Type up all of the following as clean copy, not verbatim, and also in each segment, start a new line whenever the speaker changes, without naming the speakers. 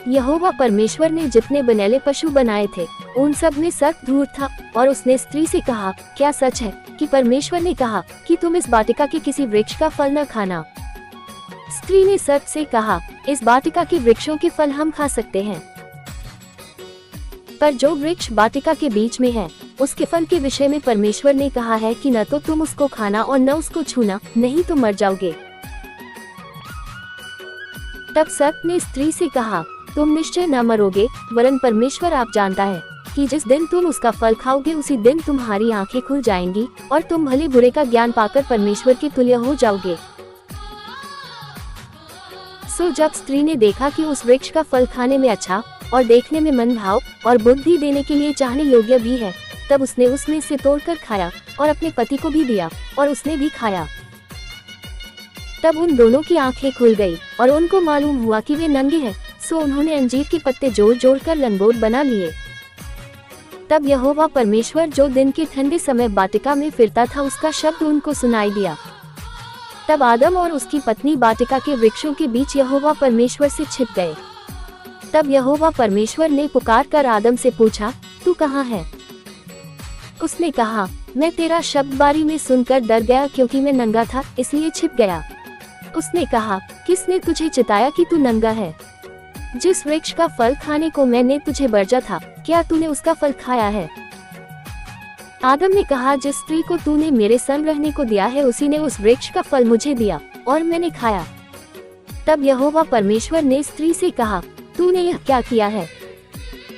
यहोवा परमेश्वर ने जितने बनेले पशु बनाए थे उन सब में सख्त धूर्त था। और उसने स्त्री से कहा, क्या सच है कि परमेश्वर ने कहा कि तुम इस वाटिका के किसी वृक्ष का फल न खाना? स्त्री ने सर्प से कहा, इस वाटिका के वृक्षों के फल हम खा सकते हैं, पर जो वृक्ष वाटिका के बीच में है उसके फल के विषय में परमेश्वर ने कहा है कि न तो तुम उसको खाना और न उसको छूना, नहीं तो मर जाओगे। तब सर्प ने स्त्री से कहा, तुम निश्चय न मरोगे, वरन परमेश्वर आप जानता है कि जिस दिन तुम उसका फल खाओगे उसी दिन तुम्हारी आंखें खुल जाएंगी और तुम भले बुरे का ज्ञान पाकर परमेश्वर के तुल्य हो जाओगे। सो जब स्त्री ने देखा कि उस वृक्ष का फल खाने में अच्छा और देखने में मनभाव और बुद्धि देने के लिए चाहने योग्य भी है, तब उसने उसमें से तोड़कर खाया और अपने पति को भी दिया और उसने भी खाया। तब उन दोनों की आंखें खुल गई और उनको मालूम हुआ कि वे नंगे हैं। सो उन्होंने अंजीर के पत्ते जोड़ जोड़ कर लंगोट बना लिए। तब यहोवा परमेश्वर जो दिन के ठंडे समय वाटिका में फिरता था उसका शब्द उनको सुनाई दिया। तब आदम और उसकी पत्नी वाटिका के वृक्षों के बीच यहोवा परमेश्वर से छिप गए। तब यहोवा परमेश्वर ने पुकार कर आदम से पूछा, तू कहाँ है? उसने कहा, मैं तेरा शब्द बारी में सुनकर डर गया क्योंकि मैं नंगा था, इसलिए छिप गया। उसने कहा, किसने तुझे चिताया कि तू नंगा है? जिस वृक्ष का फल खाने को मैंने तुझे बरजा था, क्या तूने उसका फल खाया है? आदम ने कहा, जिस स्त्री को तूने मेरे संग रहने को दिया है उसी ने उस वृक्ष का फल मुझे दिया और मैंने खाया। तब यहोवा परमेश्वर ने स्त्री से कहा, तूने यह क्या किया है?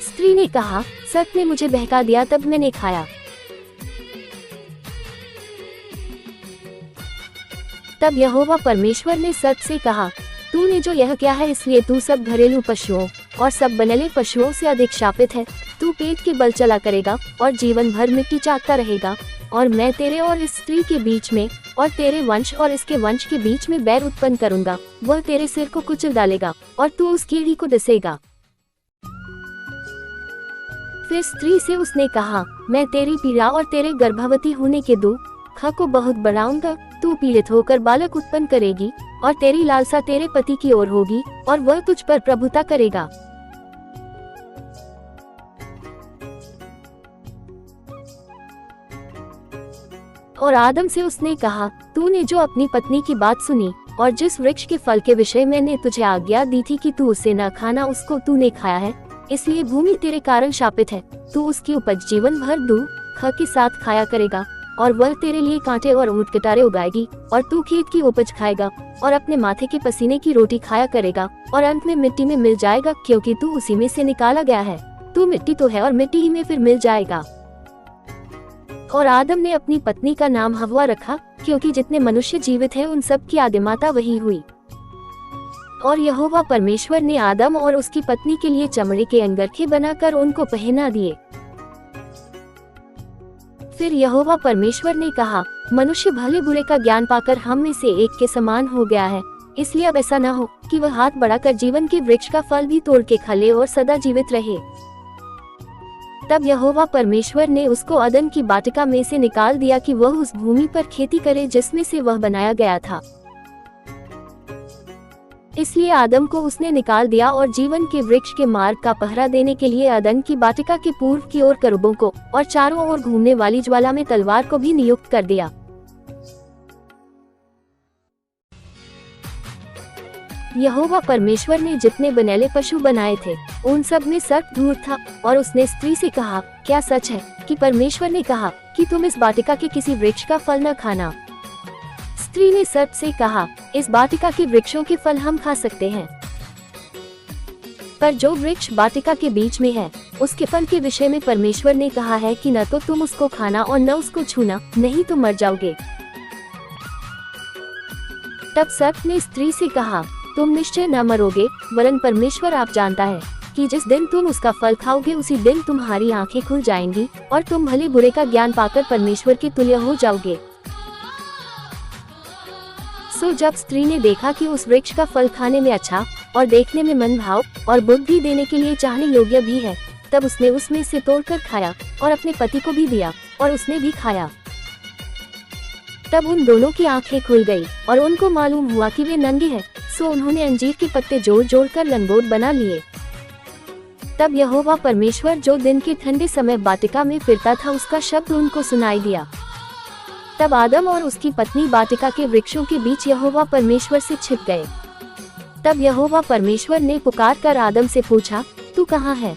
स्त्री ने कहा, सर्प ने मुझे बहका दिया तब मैंने खाया। तब यहोवा परमेश्वर ने सर्प से कहा, तूने जो यह किया है इसलिए तू सब घरेलू पशुओं और सब बनेले पशुओं से अधिक शापित है। तू पेट के बल चला करेगा और जीवन भर मिट्टी चाटता रहेगा। और मैं तेरे और इस स्त्री के बीच में और तेरे वंश और इसके वंश के बीच में बैर उत्पन्न करूंगा। वह तेरे सिर को कुचल डालेगा और तू उस कीड़ी को डसेगा। फिर स्त्री से उसने कहा, मैं तेरी पीड़ा और तेरे गर्भवती होने के दुख को बहुत बढ़ाऊंगा। तू पीड़ित होकर बालक उत्पन्न करेगी और तेरी लालसा तेरे पति की ओर होगी और वह तुझ पर प्रभुता करेगा। और आदम से उसने कहा, तूने जो अपनी पत्नी की बात सुनी और जिस वृक्ष के फल के विषय मैंने तुझे आज्ञा दी थी कि तू उसे न खाना, उसको तूने खाया है, इसलिए भूमि तेरे कारण शापित है। तू उसकी उपज जीवन भर दुख के साथ खाया करेगा और वह तेरे लिए कांटे और ऊंट कटारे उगाएगी और तू खेत की उपज खाएगा और अपने माथे के पसीने की रोटी खाया करेगा और अंत में मिट्टी में मिल जाएगा, क्योंकि तू उसी में से निकाला गया है। तू मिट्टी तो है और मिट्टी ही में फिर मिल जाएगा। और आदम ने अपनी पत्नी का नाम हव्वा रखा, क्योंकि जितने मनुष्य जीवित हैं उन सब की आदिमाता वही हुई। और यहोवा परमेश्वर ने आदम और उसकी पत्नी के लिए चमड़े के अंगरखे बनाकर उनको पहना दिए। फिर यहोवा परमेश्वर ने कहा, मनुष्य भले बुरे का ज्ञान पाकर हम में से एक के समान हो गया है, इसलिए अब ऐसा न हो कि वह हाथ बढ़ाकर जीवन के वृक्ष का फल भी तोड़ के खा ले और सदा जीवित रहे। तब यहोवा परमेश्वर ने उसको अदन की वाटिका में से निकाल दिया कि वह उस भूमि पर खेती करे जिसमें से वह बनाया गया था। इसलिए आदम को उसने निकाल दिया और जीवन के वृक्ष के मार्ग का पहरा देने के लिए अदन की वाटिका के पूर्व की ओर करूबों को और चारों ओर घूमने वाली ज्वाला में तलवार को भी नियुक्त कर दिया। यहोवा परमेश्वर ने जितने बनेले पशु बनाए थे उन सब में सर्प धूर्त था। और उसने स्त्री से कहा, क्या सच है कि परमेश्वर ने कहा कि तुम इस वाटिका के किसी वृक्ष का फल न खाना? स्त्री ने सर्प से कहा, इस वाटिका के वृक्षों के फल हम खा सकते हैं, पर जो वृक्ष वाटिका के बीच में है उसके फल के विषय में परमेश्वर ने कहा है कि न तो तुम उसको खाना और न उसको छूना, नहीं तो मर जाओगे। तब सर्प ने स्त्री से कहा, तुम निश्चय न मरोगे, वरन परमेश्वर आप जानता है कि जिस दिन तुम उसका फल खाओगे उसी दिन तुम्हारी आंखें खुल जाएंगी और तुम भले बुरे का ज्ञान पाकर परमेश्वर के तुल्य हो जाओगे। सो जब स्त्री ने देखा कि उस वृक्ष का फल खाने में अच्छा और देखने में मनभाव और बुद्धि देने के लिए चाहने योग्य भी है, तब उसने उसमें से तोड़कर खाया और अपने पति को भी दिया और उसने भी खाया। तब उन दोनों की आंखें खुल गई और उनको मालूम हुआ कि वे नंगे हैं। सो उन्होंने अंजीर के पत्ते जोड़ जोड़ कर लंगोट बना लिए। तब यहोवा परमेश्वर जो दिन के ठंडे समय वाटिका में फिरता था उसका शब्द उनको सुनाई दिया। तब आदम और उसकी पत्नी वाटिका के वृक्षों के बीच यहोवा परमेश्वर से छिप गए। तब यहोवा परमेश्वर ने पुकार कर आदम से पूछा, तू कहाँ है?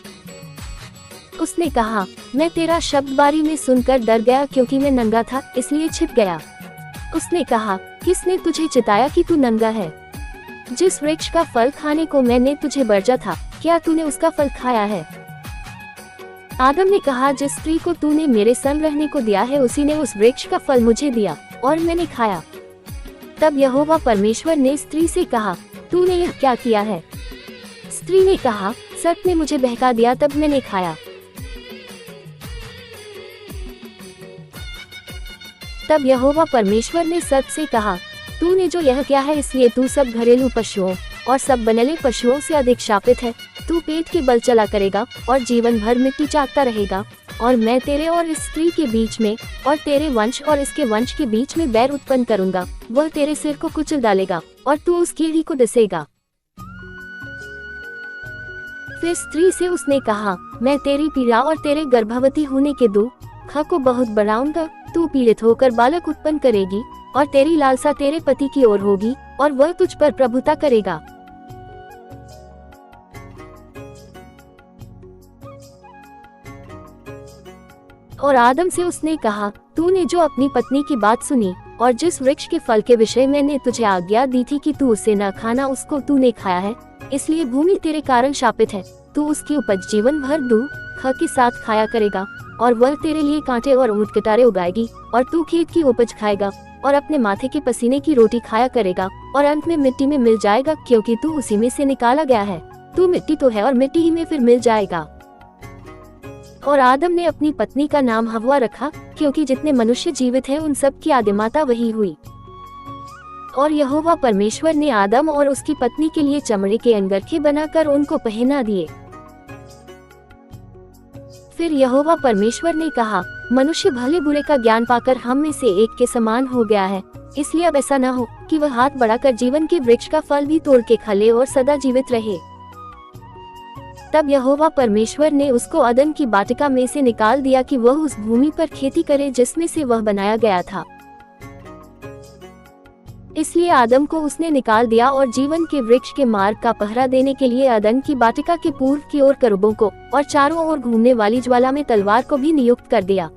उसने कहा, मैं तेरा शब्द बारी में सुनकर डर गया क्योंकि मैं नंगा था, इसलिए छिप गया। उसने कहा, किसने तुझे चिताया कि तू नंगा है? जिस वृक्ष का फल खाने को मैंने तुझे बरजा था, क्या तूने उसका फल खाया है? आदम ने कहा, जिस स्त्री को तूने मेरे संग रहने को दिया है उसी ने उस वृक्ष का फल मुझे दिया और मैंने खाया। तब यहोवा परमेश्वर ने स्त्री से कहा, तूने यह क्या किया है? स्त्री ने कहा, सर्प ने मुझे बहका दिया तब मैंने खाया। तब यहोवा परमेश्वर ने सर्प से कहा, तूने जो यह किया है इसलिए तू सब घरेलू पशुओं और सब बनैले पशुओं से अधिक शापित है। तू पेट के बल चला करेगा और जीवन भर मिट्टी चाटता रहेगा। और मैं तेरे और इस स्त्री के बीच में और तेरे वंश और इसके वंश के बीच में बैर उत्पन्न करूंगा। वह तेरे सिर को कुचल डालेगा और तू उस कीड़ी को डसेगा। फिर स्त्री से उसने कहा, मैं तेरी पीड़ा और तेरे गर्भवती होने के दुख को बहुत बढ़ाऊंगा। तू पीड़ित होकर बालक उत्पन्न करेगी और तेरी लालसा तेरे पति की ओर होगी और वह तुझ पर प्रभुता करेगा। और आदम से उसने कहा, तूने जो अपनी पत्नी की बात सुनी और जिस वृक्ष के फल के विषय मैंने तुझे आज्ञा दी थी कि तू उसे न खाना, उसको तूने खाया है, इसलिए भूमि तेरे कारण शापित है। तू उसकी उपज जीवन भर दुख के साथ खाया करेगा और वह तेरे लिए कांटे और ऊंट कटारे उगाएगी और तू खेत की उपज खाएगा और अपने माथे के पसीने की रोटी खाया करेगा और अंत में मिट्टी में मिल जाएगा, क्योंकि तू उसी में से निकाला गया है। तू मिट्टी तो है और मिट्टी ही में फिर मिल जाएगा। और आदम ने अपनी पत्नी का नाम हव्वा रखा, क्योंकि जितने मनुष्य जीवित हैं उन सब की आदिमाता वही हुई। और यहोवा परमेश्वर ने आदम और उसकी पत्नी के लिए चमड़े के अंगरखे बनाकर उनको पहना दिए। फिर यहोवा परमेश्वर ने कहा, मनुष्य भले बुरे का ज्ञान पाकर हम में से एक के समान हो गया है, इसलिए अब ऐसा न हो कि वह हाथ बढ़ाकर जीवन के वृक्ष का फल भी तोड़ के खा ले और सदा जीवित रहे। तब यहोवा परमेश्वर ने उसको अदन की वाटिका में से निकाल दिया कि वह उस भूमि पर खेती करे जिसमें से वह बनाया गया था। इसलिए आदम को उसने निकाल दिया और जीवन के वृक्ष के मार्ग का पहरा देने के लिए अदन की वाटिका के पूर्व की ओर करूबों को और चारों ओर घूमने वाली ज्वाला में तलवार को भी नियुक्त कर दिया।